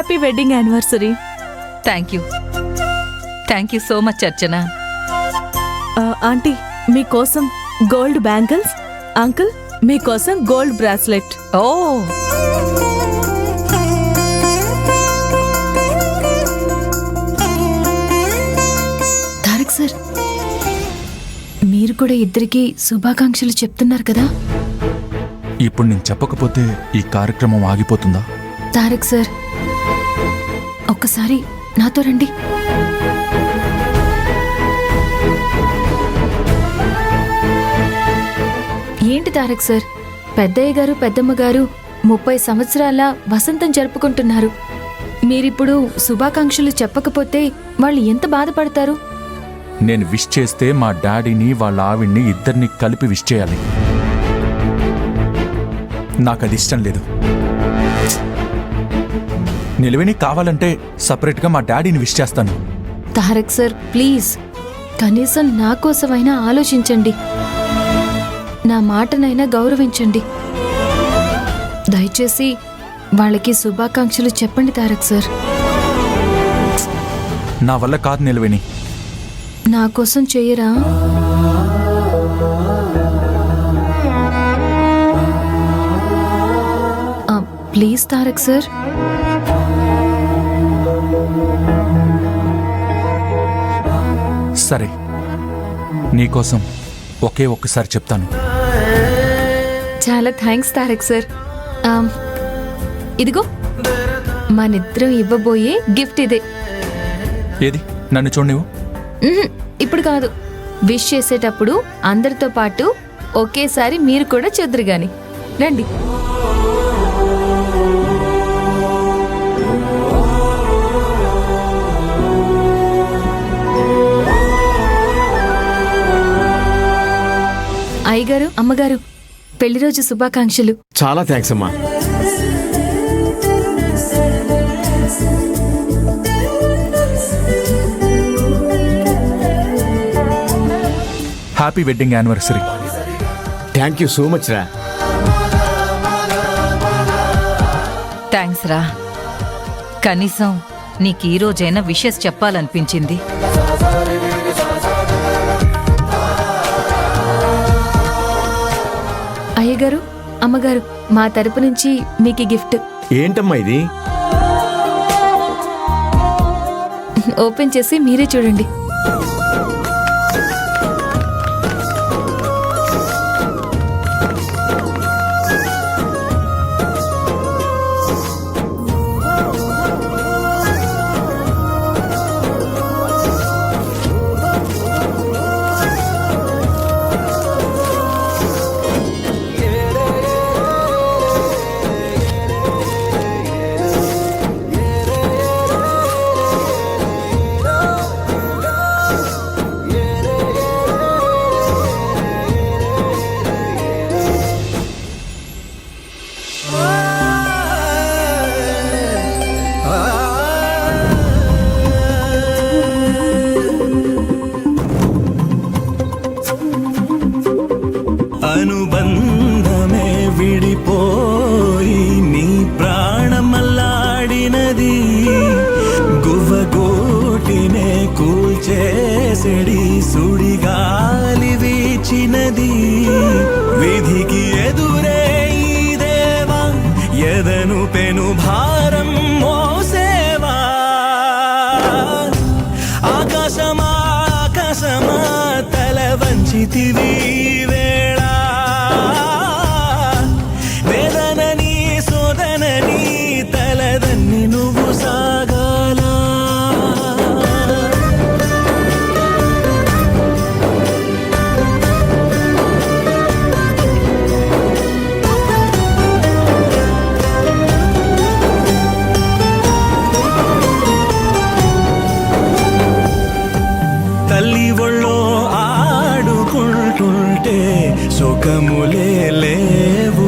Happy wedding anniversary. Thank you so much Archana. Aunty మీకోసం gold bangles, uncle మీకోసం gold bracelet. ఓ Tarak sir, మీరు కూడా ఇద్దరికి శుభాకాంక్షలు చెప్తున్నారు కదా? ఇప్పుడు నేను చెప్పకపోతే ఈ కార్యక్రమం ఆగిపోతుందా? తారక్ సార్, ఒక్కసారి నాతో రండి. ఏంటి తారక్ సార్, పెద్దయ్య గారు పెద్దమ్మ గారు 30 సంవత్సరాల వసంతం జరుపుకుంటున్నారు. మీరిప్పుడు శుభాకాంక్షలు చెప్పకపోతే వాళ్ళు ఎంత బాధపడతారు? నేను విష్ చేస్తే మా డాడీని వాళ్ళ ఆవిడ్ని ఇద్దరిని కలిపి విష్ చేయాలి. నాకది ఇష్టం లేదు. నిలవేని కావాలంటే సపరేట్గా మా డాడీని విష్ చేస్తాను. తారక్ సార్ ప్లీజ్, కనీసం నా కోసమైనా ఆలోచించండి. నా మాటనైనా గౌరవించండి. దయచేసి వాళ్ళకి శుభాకాంక్షలు చెప్పండి తారక్ సార్. నా వల్ల కాదు నిలవేని. నా కోసం చెయ్యరా? Please Tarak sir. సరే, నీకోసం ఒక్కసారి చెప్తాను. చాలా థ్యాంక్స్ తారక్ సార్. ఇదిగో మనిద్దరం ఇవ్వబోయే గిఫ్ట్ ఇదే. ఏది? నన్ను చూడనివ్వు. ఇప్పుడు కాదు, విష్ చేసేటప్పుడు అందరితో పాటు ఒకేసారి మీరు కూడా చూద్దరు గాని. రండి. అయ్యగారు అమ్మగారు, పెళ్లి రోజు శుభాకాంక్షలు. చాలా థ్యాంక్స్ అమ్మా. Happy wedding anniversary. Thank you so much రా. థ్యాంక్స్ రా. కనీసం నీకు ఈ రోజైనా విషెస్ చెప్పాలనిపించింది. అయ్యగారు అమ్మగారు, మా తరపు నుంచి మీకు గిఫ్ట్. ఏంటమ్మా ఇది? ఓపెన్ చేసి మీరే చూడండి. అనుబంధమే విడిపోయి నీ ప్రాణమల్లాడినది, గువ్వగోటినే కూల్చేసెడి సుడిగాలి వీచినది. విధికి ఎదురే ఈ దేవా ఎదను పెను భారం మోసేవా. ఆకాశమా ఆకాశమా తల వంచితివి తల్లి ఒళ్ళో ఆడుకుంటుంటే సుఖములే లేవు